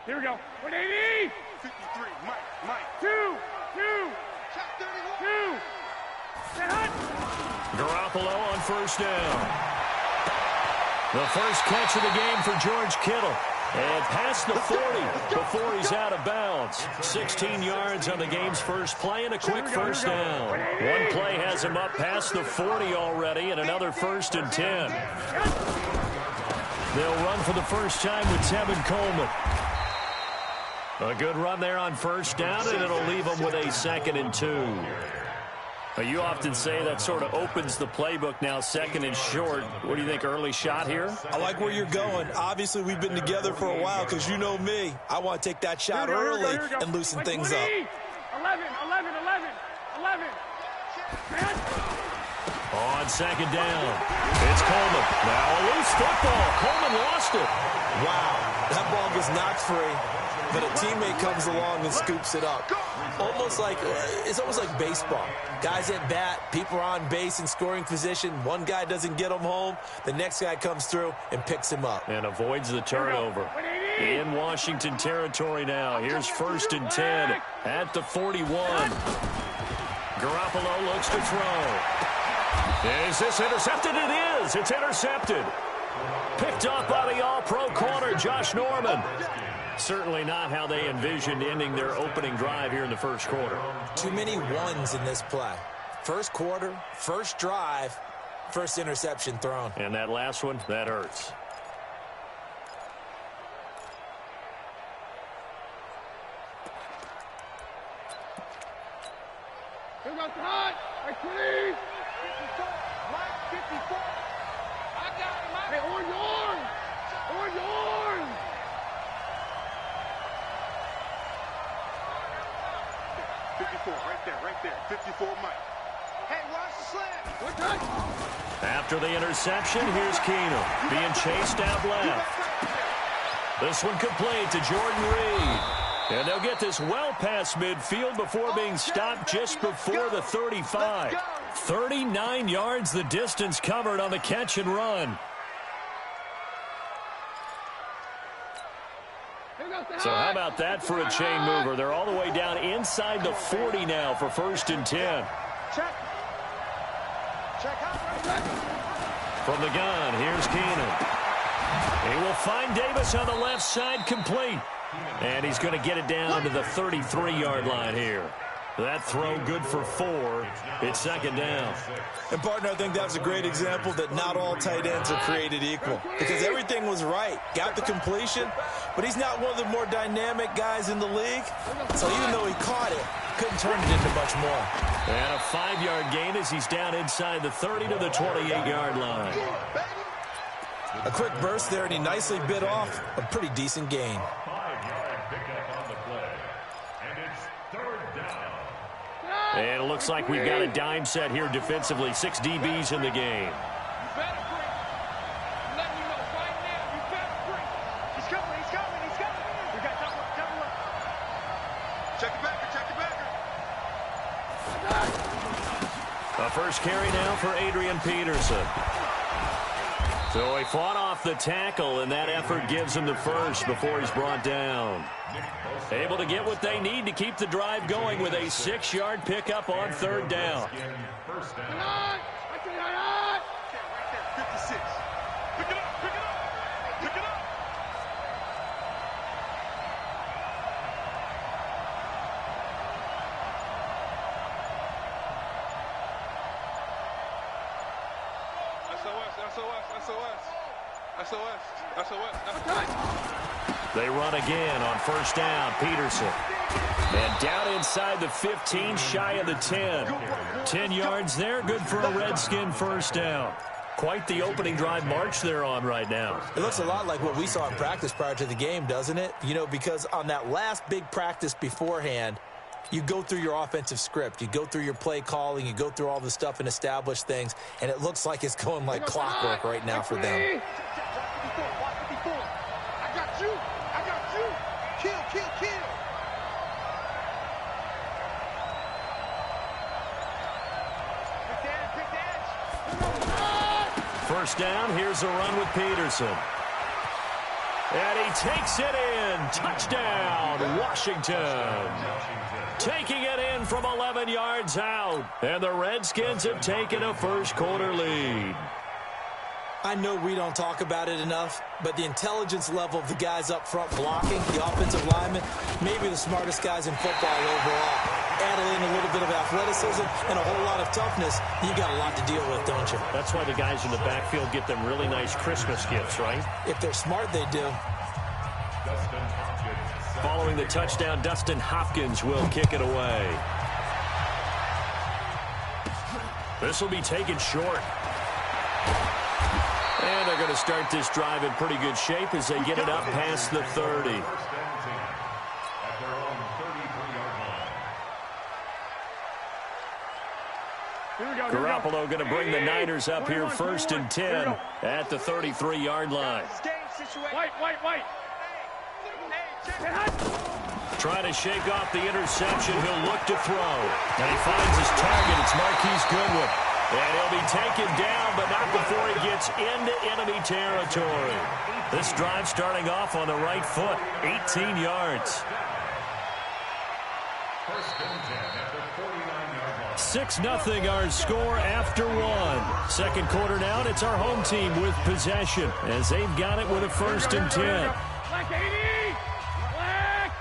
Here we go. 180. 53, Mike. 2. Shot 31. 2. Set hot. Garoppolo on first down. The first catch of the game for George Kittle. And past the 40 before he's out of bounds. 16 yards on the game's first play and a quick first down. One play has him up past the 40 already and another 1st and 10. They'll run for the first time with Tevin Coleman. A good run there on first down, and it'll leave them with a 2nd and 2. You often say that sort of opens the playbook now, 2nd and short. What do you think, early shot here? I like where you're going. Obviously, we've been together for a while because you know me. I want to take that shot early and loosen things up. 11. On 2nd down, it's Coleman. Now a loose football. Coleman lost it. Wow, that ball gets knocked free, but a teammate comes along and scoops it up. It's almost like baseball. Guys at bat, people are on base in scoring position. One guy doesn't get him home. The next guy comes through and picks him up. And avoids the turnover. In Washington territory now. Here's 1st and 10 at the 41. Garoppolo looks to throw. Is this intercepted? It is. It's intercepted. Picked up by the all-pro corner, Josh Norman. Certainly not how they envisioned ending their opening drive here in the first quarter. Too many ones in this play. First quarter, first drive, first interception thrown. And that last one, that hurts. Here goes the hot. Right, 20. 54. I got him. Hey, orange. 54, right there. 54, Mike. Hey, watch the slant. Good touch. After the interception, here's Keenum being chased out left. This one complete to Jordan Reed. And they'll get this well past midfield before being stopped just before the 35. 39 yards the distance covered on the catch and run. So how about that for a chain mover? They're all the way down inside the 40 now for 1st and 10. Check out. From the gun, here's Keenum. He will find Davis on the left side, complete. And he's going to get it down to the 33-yard line here. That throw good for 4. It's 2nd down. And, partner, I think that was a great example that not all tight ends are created equal. Because everything was right. Got the completion, but he's not one of the more dynamic guys in the league. So even though he caught it, couldn't turn it into much more. And a 5-yard gain as he's down inside the 30 to the 28-yard line. A quick burst there, and he nicely bit off a pretty decent gain. And it looks like we've got a dime set here defensively. 6 DBs in the game. Check it back. A first carry now for Adrian Peterson. So he fought off the tackle, and that effort gives him the first before he's brought down. Able to get what they need to keep the drive going with a 6-yard pickup on 3rd down. 56. Pick it up. SOS. They run again on 1st down. Peterson. And down inside the 15, shy of the 10. 10 yards there, good for a Redskin 1st down. Quite the opening drive march they're on right now. It looks a lot like what we saw in practice prior to the game, doesn't it? You know, because on that last big practice beforehand, you go through your offensive script. You go through your play calling. You go through all the stuff and establish things. And it looks like it's going like clockwork right now for them. I got you. Kill. First down, here's a run with Peterson. And he takes it in. Touchdown, Washington. Taking it in from 11 yards out. And the Redskins have taken a first-quarter lead. I know we don't talk about it enough, but the intelligence level of the guys up front blocking, the offensive linemen, maybe the smartest guys in football overall. Add in a little bit of athleticism and a whole lot of toughness, you got a lot to deal with, don't you? That's why the guys in the backfield get them really nice Christmas gifts, right? If they're smart, they do. Following the touchdown, Dustin Hopkins will kick it away. This will be taken short. And they're going to start this drive in pretty good shape as they get it up past the 30. Garoppolo going to bring the Niners up here 1st and 10 at the 33-yard line. White. Trying to shake off the interception. He'll look to throw. And he finds his target. It's Marquise Goodwin. And he'll be taken down, but not before he gets into enemy territory. This drive starting off on the right foot, 18 yards. 6-0 our score after one. Second quarter now, and it's our home team with possession as they've got it with a 1st and 10. Black 80! Black!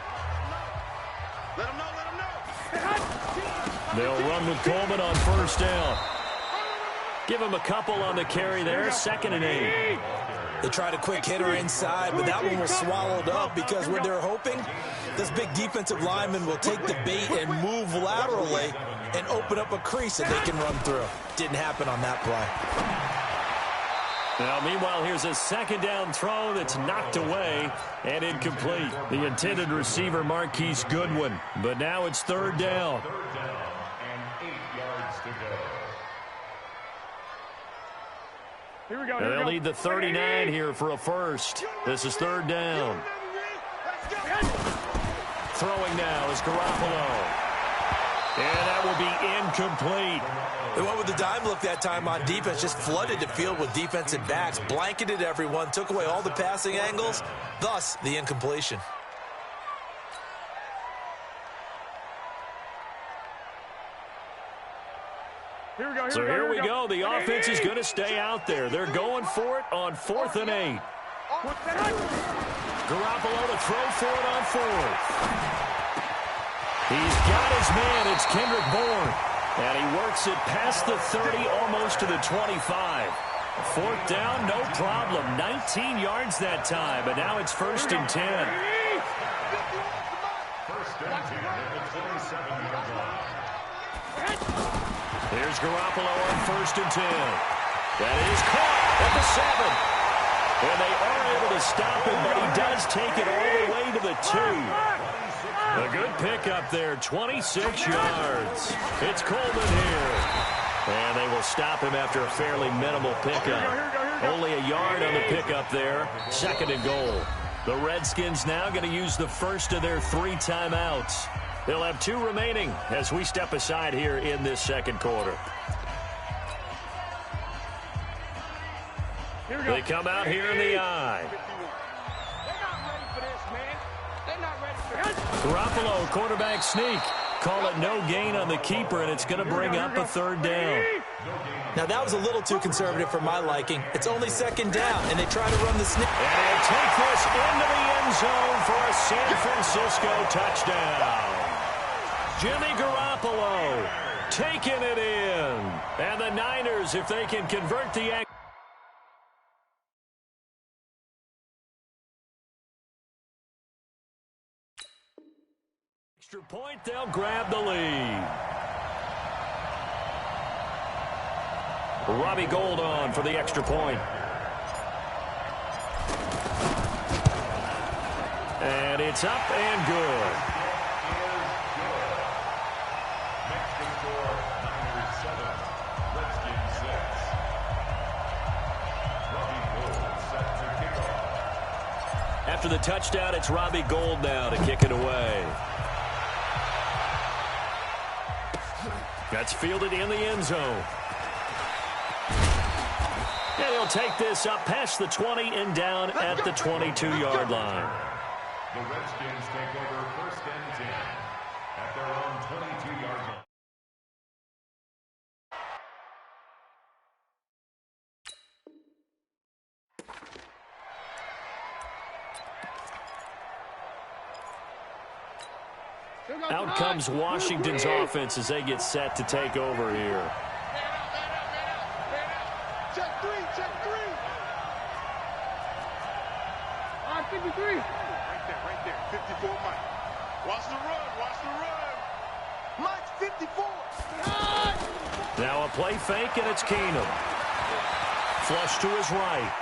Let him know. They'll run with Coleman on 1st down. Give him a couple on the carry there, 2nd and 8. They tried a quick hitter inside, but that one was swallowed up because what they're hoping, this big defensive lineman will take the bait and move laterally and open up a crease that they can run through. Didn't happen on that play. Now, meanwhile, here's a 2nd down throw that's knocked away and incomplete. The intended receiver, Marquise Goodwin. But now it's 3rd down. Here we go. And they'll need the 39 here for a first. This is 3rd down. Throwing now is Garoppolo. And that will be incomplete. They went with the dime look that time on defense, just flooded the field with defensive backs, blanketed everyone, took away all the passing angles, thus the incompletion. Here we go. The offense is going to stay out there. They're going for it on 4th and 8. Garoppolo to throw for it on 4th. He's got his man. It's Kendrick Bourne. And he works it past the 30, almost to the 25. 4th down, no problem. 19 yards that time, but now it's 1st and 10. Here's Garoppolo on 1st and 10. That is caught at the 7. And they are able to stop him, but he does take it all the way to the 2. A good pickup there, 26 yards. It's Coleman here. And they will stop him after a fairly minimal pickup. Only a yard on the pickup there. 2nd and goal. The Redskins now going to use the first of their 3 timeouts. They'll have 2 remaining as we step aside here in this 2nd quarter. They come out here in the eye. Garoppolo, quarterback sneak. Call it no gain on the keeper, and it's going to bring up a 3rd down. Now, that was a little too conservative for my liking. It's only 2nd down, and they try to run the sneak. And they'll take this into the end zone for a San Francisco touchdown. Jimmy Garoppolo taking it in. And the Niners, if they can convert the extra point, they'll grab the lead. Robbie Gould on for the extra point. And it's up and good. After the touchdown, it's Robbie Gould now to kick it away. That's fielded in the end zone. And he'll take this up past the 20 and down at the 22-yard line. The Redskins take over 1st and 10 at their own 22-yard line. Out comes Washington's offense as they get set to take over here. Check three. 53. Right there. 54, Mike. Watch the run. Mike's 54. Now a play fake, and it's Keenum. Flush to his right.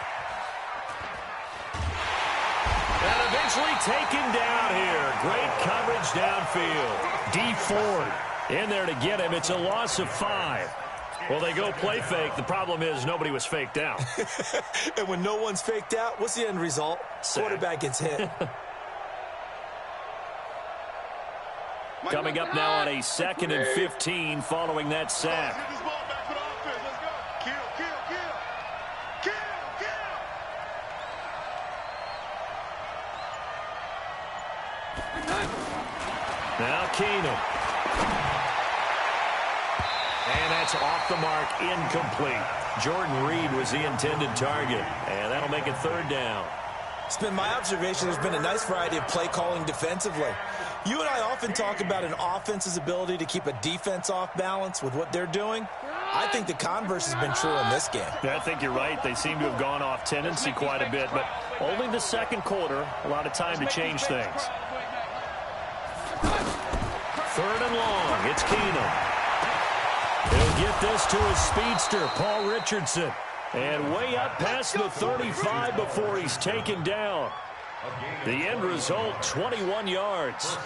And eventually taken down here. Great coverage downfield. D Ford in there to get him. It's a loss of 5. Well, they go play fake. The problem is nobody was faked out. And when no one's faked out, what's the end result? Quarterback gets hit. Coming up now on a 2nd and 15 following that sack. Get this ball back for the offense. Let's go. Kill. Now Keenum. And that's off the mark, incomplete. Jordan Reed was the intended target, and that'll make it 3rd down. It's been my observation there's been a nice variety of play calling defensively. You and I often talk about an offense's ability to keep a defense off balance with what they're doing. I think the converse has been true in this game. Yeah, I think you're right. They seem to have gone off tendency quite a bit, but only the second quarter, a lot of time to change things. 3rd and long, it's Keenum. He'll get this to his speedster, Paul Richardson. And way up past the 35 before he's taken down. The end result, 21 yards.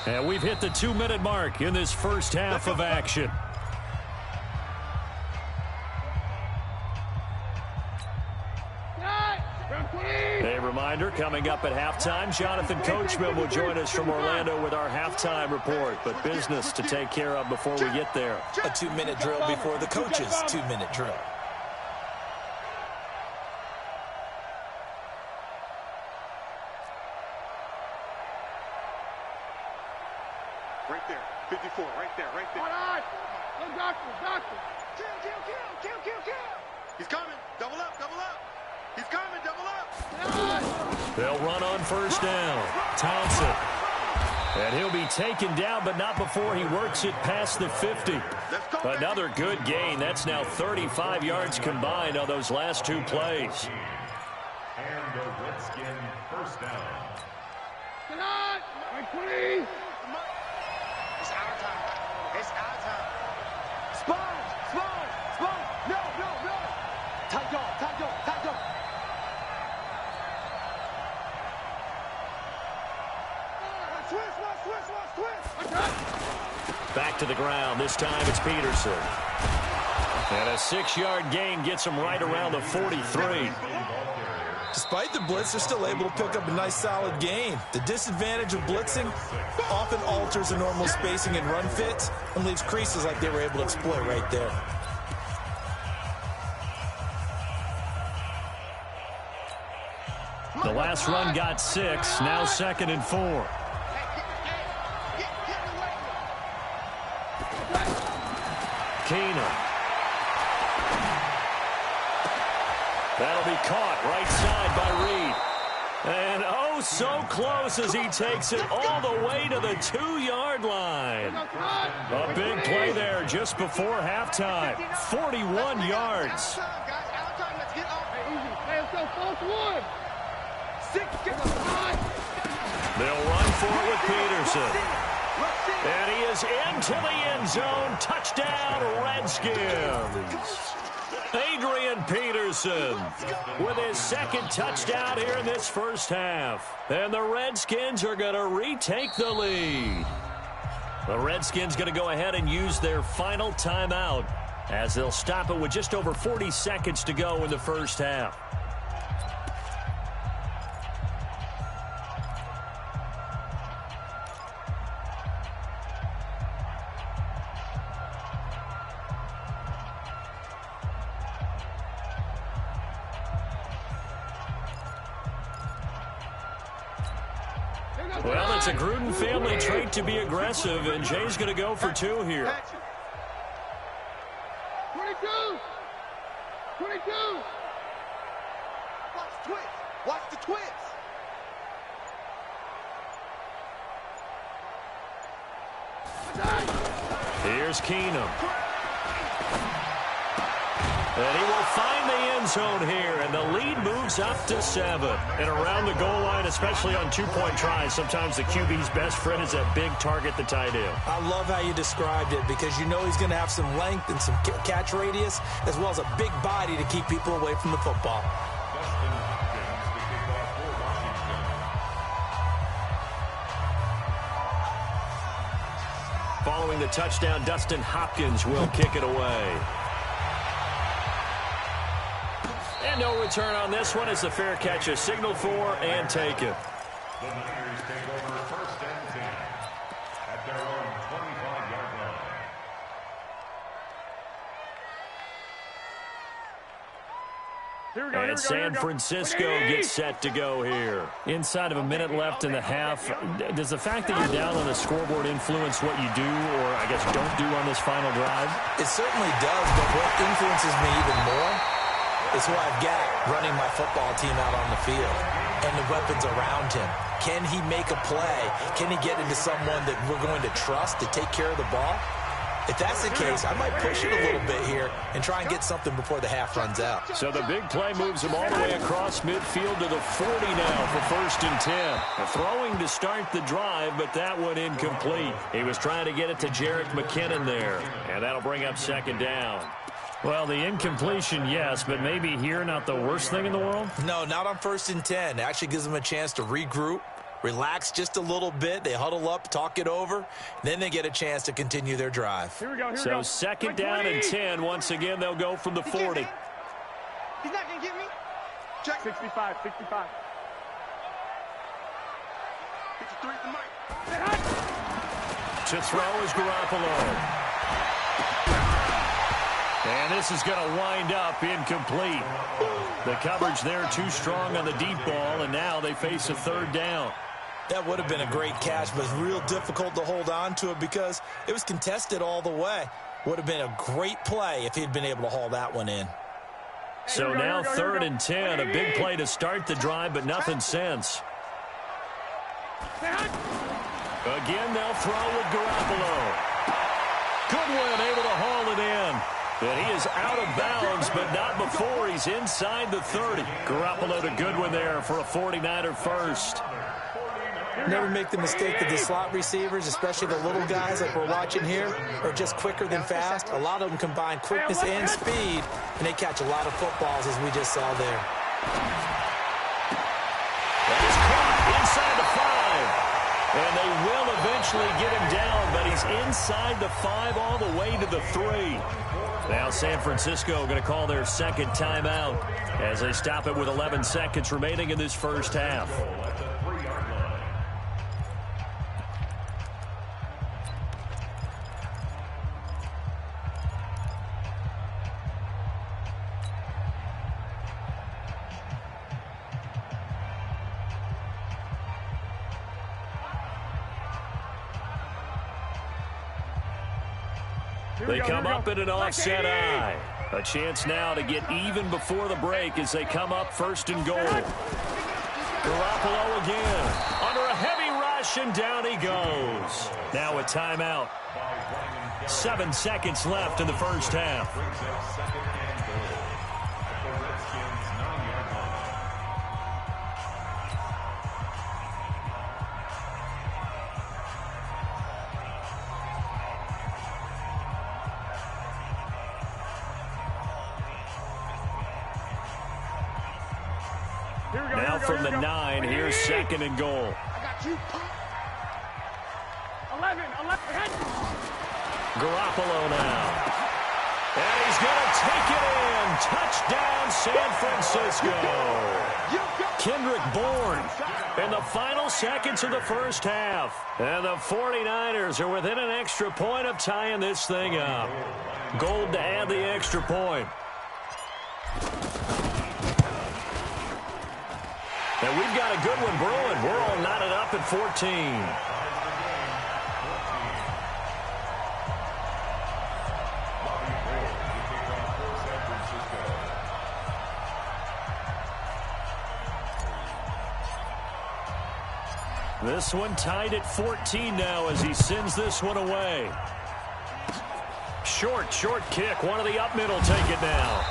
And we've hit the 2-minute mark in this first half of action. A reminder, coming up at halftime, Jonathan Coachman will join us from Orlando with our halftime report. But business to take care of before we get there. A 2-minute drill before the coach's 2-minute drill. Right there. 54. Right there. Hold on. Go doctor. Kill. He's coming. Double up. He's coming. Double up. They'll run on 1st down. Townsend. And he'll be taken down, but not before he works it past the 50. Another good gain. That's now 35 yards combined on those last 2 plays. And the Redskin 1st down. Please. It's our time. Spawn. No. Tight dog. Switch. Back to the ground. This time it's Peterson. And a 6-yard gain gets him right around the 43. Despite the blitz, they're still able to pick up a nice solid gain. The disadvantage of blitzing often alters the normal spacing and run fits and leaves creases like they were able to exploit right there. The last run got 6. Now 2nd and 4. Keenum. That'll be caught right side by Reed. And oh, so close as he takes it all the way to the 2-yard line. A big play there just before halftime. 41 yards. They'll run for it with Peterson. And he is into the end zone. Touchdown, Redskins. Adrian Peterson with his 2nd touchdown here in this first half. And the Redskins are going to retake the lead. The Redskins going to go ahead and use their final timeout as they'll stop it with just over 40 seconds to go in the first half. Well, it's a Gruden family trait to be aggressive, and Jay's going to go for 2 here. 22! 22! Watch the twist. Watch the twist. Here's Keenum. And he will find the end zone here, and the lead moves up to 7. And around the goal line, especially on 2-point tries, sometimes the QB's best friend is that big target, the tight end. I love how you described it because you know he's going to have some length and some catch radius as well as a big body to keep people away from the football. Following the touchdown, Dustin Hopkins will kick it away. And no return on this one as the fair catch is signaled for and taken. The Niners take over 1st and 10 at their own 25-yard line. And San Francisco gets set to go here. Inside of a minute left in the half, does the fact that you're down on the scoreboard influence what you do or, I guess, don't do on this final drive? It certainly does, but what influences me even more is who I've got running my football team out on the field and the weapons around him. Can he make a play? Can he get into someone that we're going to trust to take care of the ball? If that's the case, I might push it a little bit here and try and get something before the half runs out. So the big play moves him all the way across midfield to the 40 now for 1st and 10. Throwing to start the drive, but that one incomplete. He was trying to get it to Jerick McKinnon there, and that'll bring up 2nd down. Well, the incompletion, yes, but maybe here not the worst thing in the world? No, not on 1st and 10. It actually gives them a chance to regroup, relax just a little bit. They huddle up, talk it over. Then they get a chance to continue their drive. Here we go. So 2nd down and 10. Once again, they'll go from the 40. He's not going to get me. Check 65, 65. 53 to Mike. To throw is Garoppolo. And this is going to wind up incomplete. The coverage there too strong on the deep ball, and now they face a 3rd down. That would have been a great catch, but it's real difficult to hold on to it because it was contested all the way. Would have been a great play if he'd been able to haul that one in. So now 3rd and 10, a big play to start the drive, but nothing since. Again, they'll throw with Garoppolo. Goodwin able to haul it in. But he is out of bounds, but not before he's inside the 30. Garoppolo to Goodwin there for a 49er first. Never make the mistake that the slot receivers, especially the little guys like we're watching here, are just quicker than fast. A lot of them combine quickness and speed, and they catch a lot of footballs, as we just saw there. That is caught inside the 5. And they will eventually get him down, but he's inside the 5 all the way to the 3. Now San Francisco going to call their 2nd timeout as they stop it with 11 seconds remaining in this first half. They come up in an offset eye. A chance now to get even before the break as they come up 1st and goal. Garoppolo again. Under a heavy rush, and down he goes. Now a timeout. 7 seconds left in the first half. Now from the 9, here's 2nd and goal. I got you. 11. Garoppolo now. And he's going to take it in. Touchdown, San Francisco. Kendrick Bourne in the final seconds of the first half. And the 49ers are within an extra point of tying this thing up. Gold to add the extra point. And we've got a good one brewing. We're all knotted up at 14. This one tied at 14 now as he sends this one away. Short kick. One of the up middle take it now.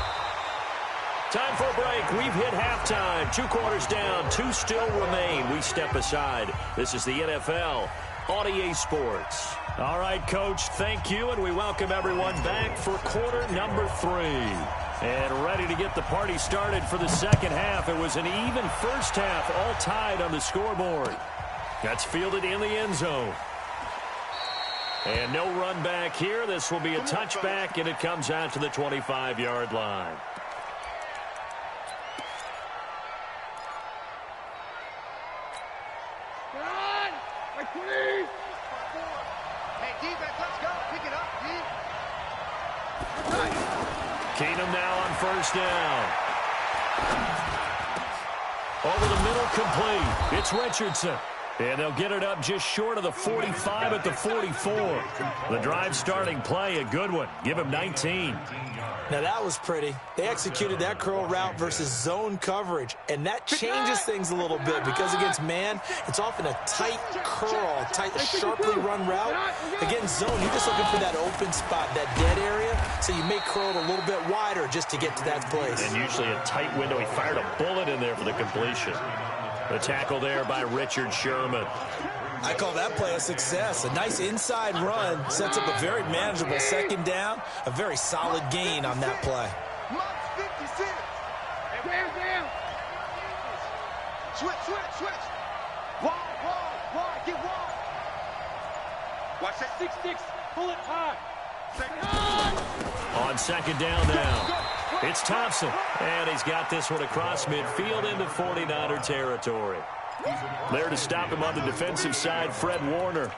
Time for a break. We've hit halftime. 2 quarters down. 2 still remain. We step aside. This is the NFL on EA Sports. All right, Coach, thank you, and we welcome everyone back for quarter number 3. And ready to get the party started for the second half. It was an even first half, all tied on the scoreboard. That's fielded in the end zone. And no run back here. This will be a touchback, and it comes out to the 25-yard line. Keenum now on first down. Over the middle, complete. It's Richardson. And they'll get it up just short of the 45 at the 44. The drive starting play, a good one. Give him 19. Now that was pretty. They executed that curl route versus zone coverage, and that changes things a little bit because against man, it's often a tight curl, tight, sharply run route. Against zone, you're just looking for that open spot, that dead area, so you may curl it a little bit wider just to get to that place. And usually a tight window. He fired a bullet in there for the completion. The tackle there by Richard Sherman. I call that play a success. A nice inside run sets up a very manageable second down. A very solid gain on that play. Switch. Wide, get wide. Watch that 6-6. Pull it high. On second down now. It's Thompson, and he's got this one across midfield into 49er territory. There to stop him on the defensive side, Fred Warner.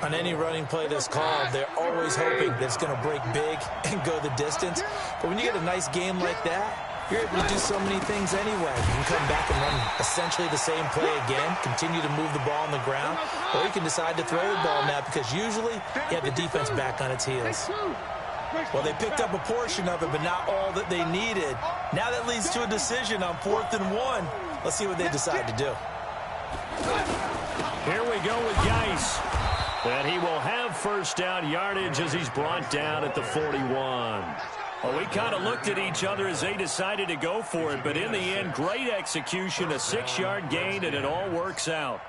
On any running play that's called, they're always hoping that it's going to break big and go the distance. But when you get a nice game like that, you're able to do so many things anyway. You can come back and run essentially the same play again, continue to move the ball on the ground, or you can decide to throw the ball now because usually you have the defense back on its heels. Well, they picked up a portion of it, but not all that they needed. Now that leads to a decision on 4th and 1. Let's see what they decide to do. Here we go with Geis. And he will have first down yardage as he's brought down at the 41. Well, we kind of looked at each other as they decided to go for it, but in the end, great execution, a 6-yard gain, and it all works out.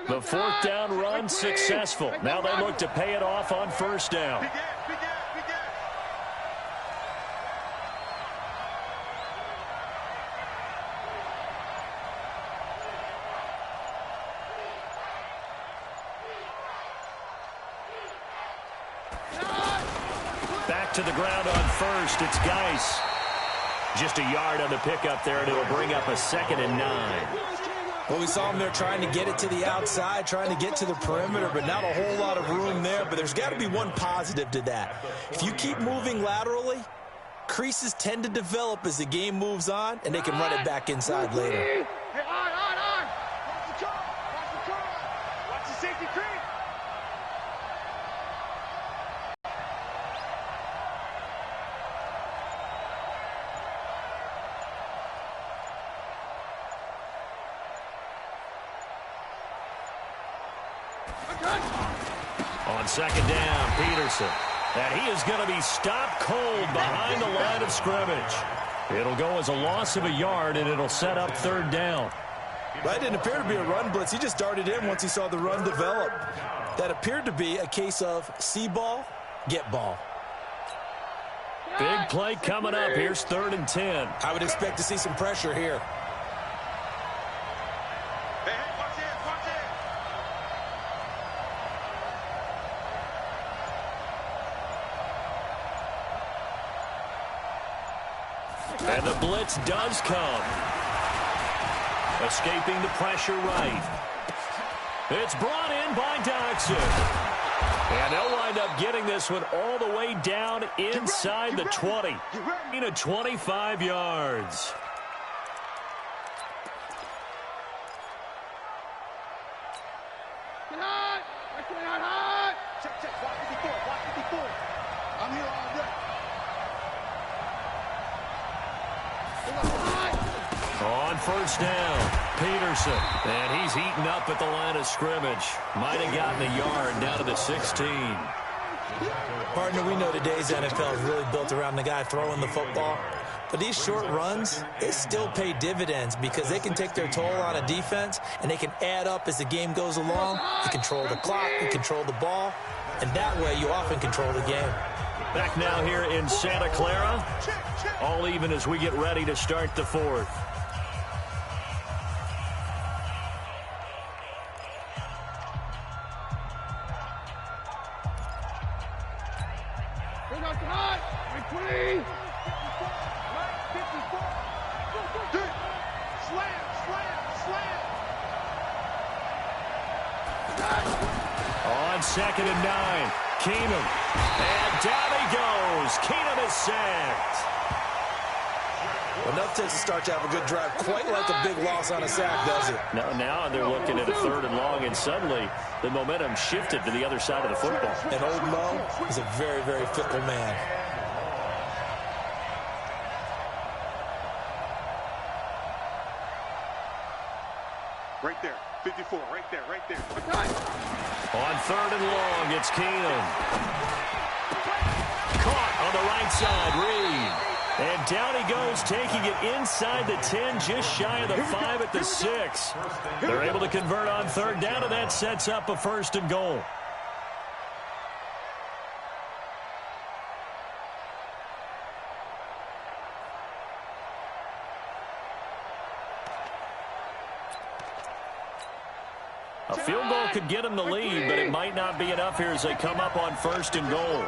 The 4th down run successful. Now they look to pay it off on first down. Back to the ground on first. It's Geis. Just a yard on the pickup there, and it'll bring up a 2nd and 9. Well, we saw him there trying to get it to the outside, trying to get to the perimeter, but not a whole lot of room there. But there's got to be one positive to that. If you keep moving laterally, creases tend to develop as the game moves on, and they can run it back inside later. Hey, on. Watch the curl. Watch the safety creep. On second down, Peterson. And he is going to be stopped cold behind the line of scrimmage. It'll go as a loss of a yard, and it'll set up 3rd down. That didn't appear to be a run blitz. He just darted in once he saw the run develop. That appeared to be a case of see ball, get ball. Big play coming up. Here's 3rd and 10. I would expect to see some pressure here. And the blitz does come. Escaping the pressure right. It's brought in by Dodson. And they'll wind up getting this one all the way down inside the 20. 25 yards. Check. Block 54. I'm here all day. On first down, Peterson. And he's heating up at the line of scrimmage. Might have gotten a yard down to the 16. Partner, we know today's NFL is really built around the guy throwing the football. But these short runs, they still pay dividends because they can take their toll on a defense, and they can add up as the game goes along. You control the clock, you control the ball, and that way you often control the game. Back now here in Santa Clara. All even as we get ready to start the fourth. On 2nd and 9, Keenum. And down he goes. Keenum is sacked. Enough takes to start to have a good drive. Quite like a big loss on a sack, does it? Now they're looking at a 3rd and long, and suddenly the momentum shifted to the other side of the football. And old Mo is a very, very fickle man. Right there. 54. Right there. On 3rd and long, it's Keenum. Caught on the right side, Reed. And down he goes, taking it inside the 10, just shy of the 5 at the 6. They're able to convert on 3rd down, and that sets up a 1st and goal. A field goal could get them the lead, but it might not be enough here as they come up on 1st and goal.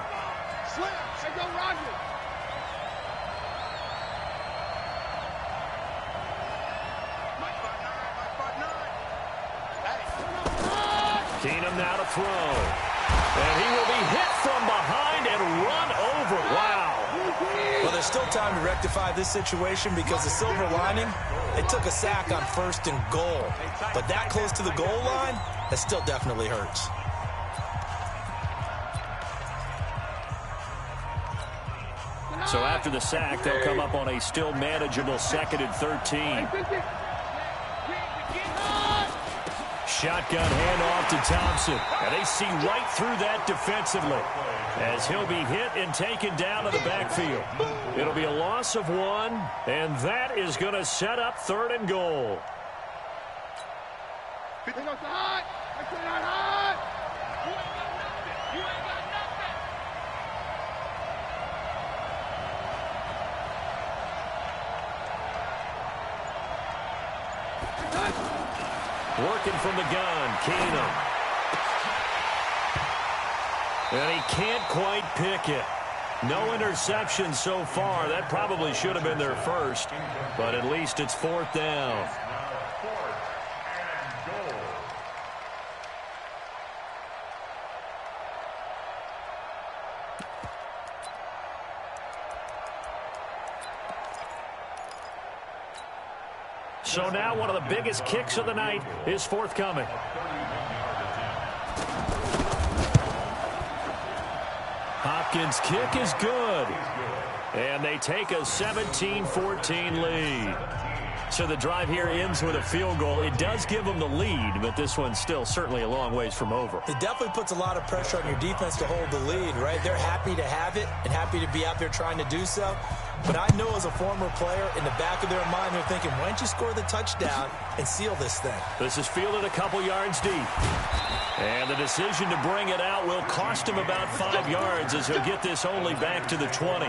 Keenum now to throw. And he will be hit from behind and run over. Wow. Well, there's still time to rectify this situation because the silver lining, they took a sack on 1st and goal. But that close to the goal line, that still definitely hurts. So after the sack, they'll come up on a still manageable 2nd and 13. Shotgun handoff to Thompson. And they see right through that defensively as he'll be hit and taken down to the backfield. It'll be a loss of 1, and that is going to set up 3rd and goal. Working from the gun, Keenum. And he can't quite pick it. No interception so far. That probably should have been their first, but at least it's 4th down. So now one of the biggest kicks of the night is forthcoming. Hopkins' kick is good. And they take a 17-14 lead. So the drive here ends with a field goal. It does give them the lead, but this one's still certainly a long ways from over. It definitely puts a lot of pressure on your defense to hold the lead, right? They're happy to have it and happy to be out there trying to do so. But I know as a former player, in the back of their mind, they're thinking, why don't you score the touchdown and seal this thing? This is fielded a couple yards deep. And the decision to bring it out will cost him about 5 yards as he'll get this only back to the 20.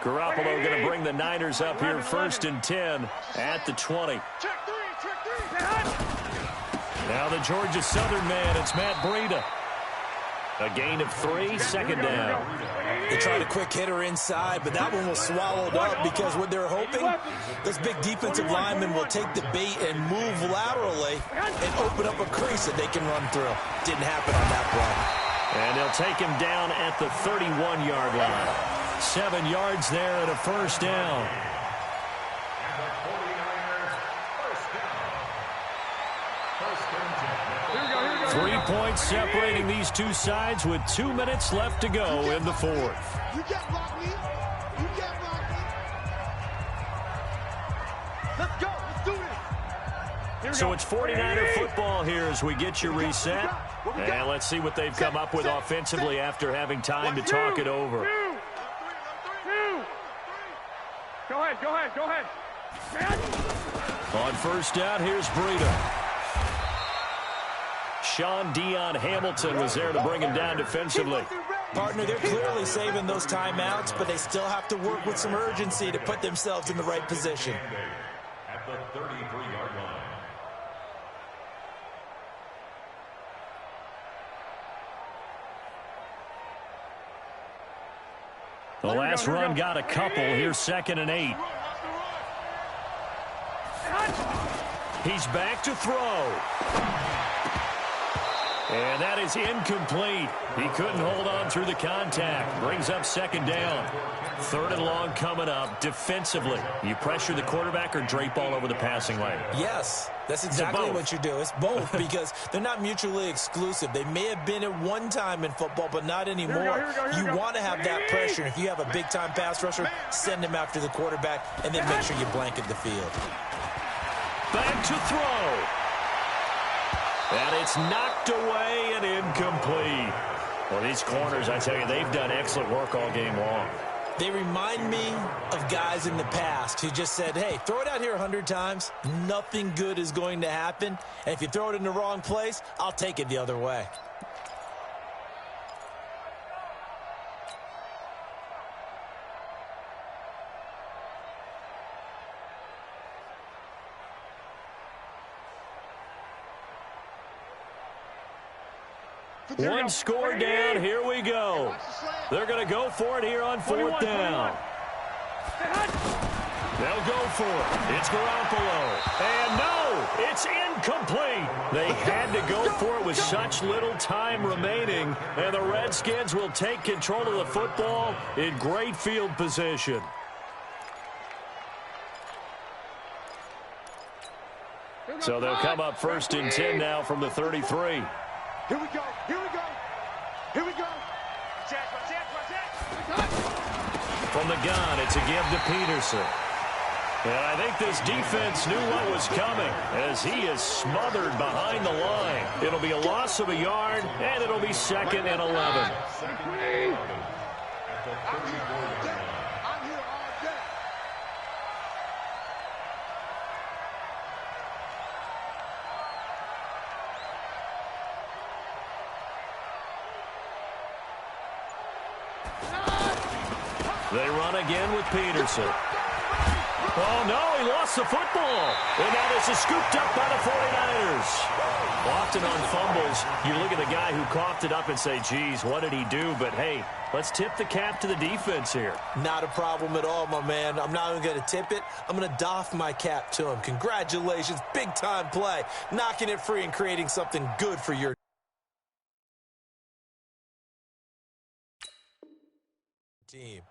Garoppolo going to bring the Niners up here 1st and 10 at the 20. Now the Georgia Southern man, it's Matt Breida. A gain of 3, second down. They tried a quick hitter inside, but that one was swallowed up because what they're hoping, those big defensive linemen will take the bait and move laterally and open up a crease that they can run through. Didn't happen on that play. And they'll take him down at the 31-yard line. 7 yards there and a first down. 3 points separating these two sides with 2 minutes left to go in the fourth. You get blocked, me. You get blocked, me. Let's go. Let's do this. So it's 49er football here as we get you reset. And let's see what they've come up with offensively after having time to talk it over. Go ahead. On first down, here's Breida. Sean Dion Hamilton was there to bring him down defensively. Partner, they're clearly saving those timeouts, but they still have to work with some urgency to put themselves in the right position. At the 33-yard line. The last run got a couple. Here's 2nd and 8. He's back to throw. And that is incomplete. He couldn't hold on through the contact. Brings up 2nd down. 3rd and long coming up. Defensively, you pressure the quarterback or drape all over the passing lane? Yes, that's exactly what you do. It's both because they're not mutually exclusive. They may have been at one time in football, but not anymore. You want to have that pressure. If you have a big-time pass rusher, send him after the quarterback, and then make sure you blanket the field. Back to throw. And it's knocked away and incomplete. Well, these corners, I tell you, they've done excellent work all game long. They remind me of guys in the past who just said, hey, throw it out here 100 times. Nothing good is going to happen. And if you throw it in the wrong place, I'll take it the other way. One score down. Here we go. They're going to go for it here on 4th down. They'll go for it. It's Garoppolo. And no, it's incomplete. They had to go for it with such little time remaining. And the Redskins will take control of the football in great field position. So they'll come up 1st and 10 now from the 33. Here we go. From the gun, it's a give to Peterson. And I think this defense knew what was coming as he is smothered behind the line. It'll be a loss of a yard, and it'll be 2nd and 11. They run again with Peterson. Oh, no, he lost the football. And that is scooped up by the 49ers. Often on fumbles, you look at the guy who coughed it up and say, geez, what did he do? But, hey, let's tip the cap to the defense here. Not a problem at all, my man. I'm not even going to tip it. I'm going to doff my cap to him. Congratulations, big-time play. Knocking it free and creating something good for your team.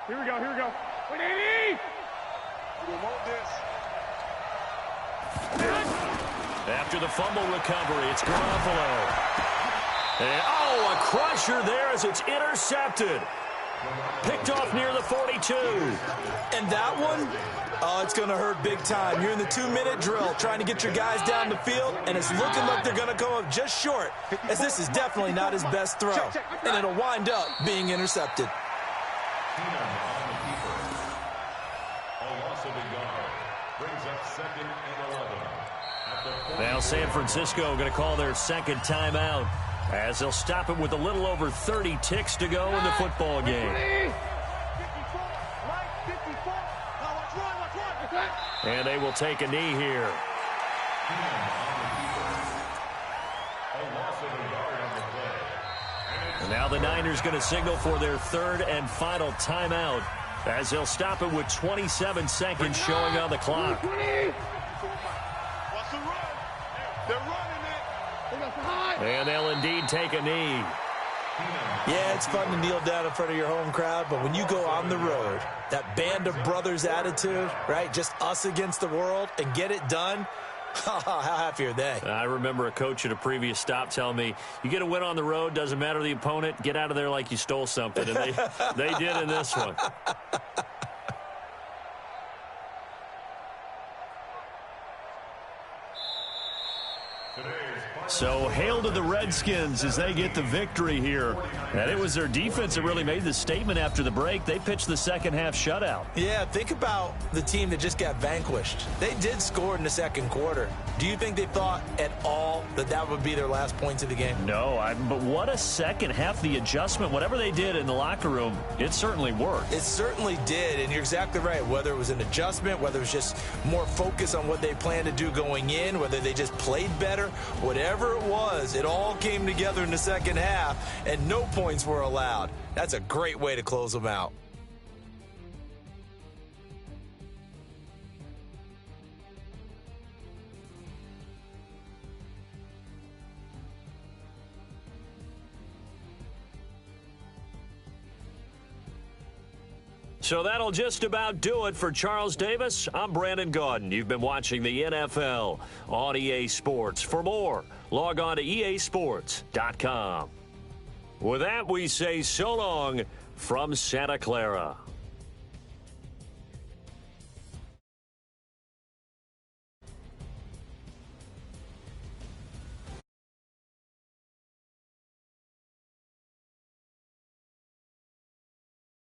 Here we go. 180! We want this. After the fumble recovery, it's Garoppolo. And, a crusher there as it's intercepted. Picked off near the 42. And that one, it's going to hurt big time. You're in the 2-minute drill trying to get your guys down the field, and it's looking like they're going to come up just short, as this is definitely not his best throw. And it'll wind up being intercepted. Now San Francisco going to call their 2nd timeout as they'll stop it with a little over 30 ticks to go in the football game. And they will take a knee here. And now the Niners going to signal for their third and final timeout as they'll stop it with 27 seconds showing on the clock. Watch the run. They're running it. And they'll indeed take a knee. Yeah, it's fun to kneel down in front of your home crowd, but when you go on the road, that band of brothers attitude, right, just us against the world, and get it done, how happy are they? I remember a coach at a previous stop telling me, you get a win on the road, doesn't matter the opponent, get out of there like you stole something. And they did in this one. So hail to the Redskins as they get the victory here. And it was their defense that really made the statement after the break. They pitched the second half shutout. Yeah, think about the team that just got vanquished. They did score in the second quarter. Do you think they thought at all that that would be their last points of the game? No, but what a second half. The adjustment, whatever they did in the locker room, it certainly worked. It certainly did, and you're exactly right. Whether it was an adjustment, whether it was just more focus on what they planned to do going in, whether they just played better, whatever it was, it all came together in the second half, and no points were allowed. That's a great way to close them out. So that'll just about do it for Charles Davis. I'm Brandon Gaudin. You've been watching the NFL on EA Sports. For more, log on to easports.com. With that, we say so long from Santa Clara.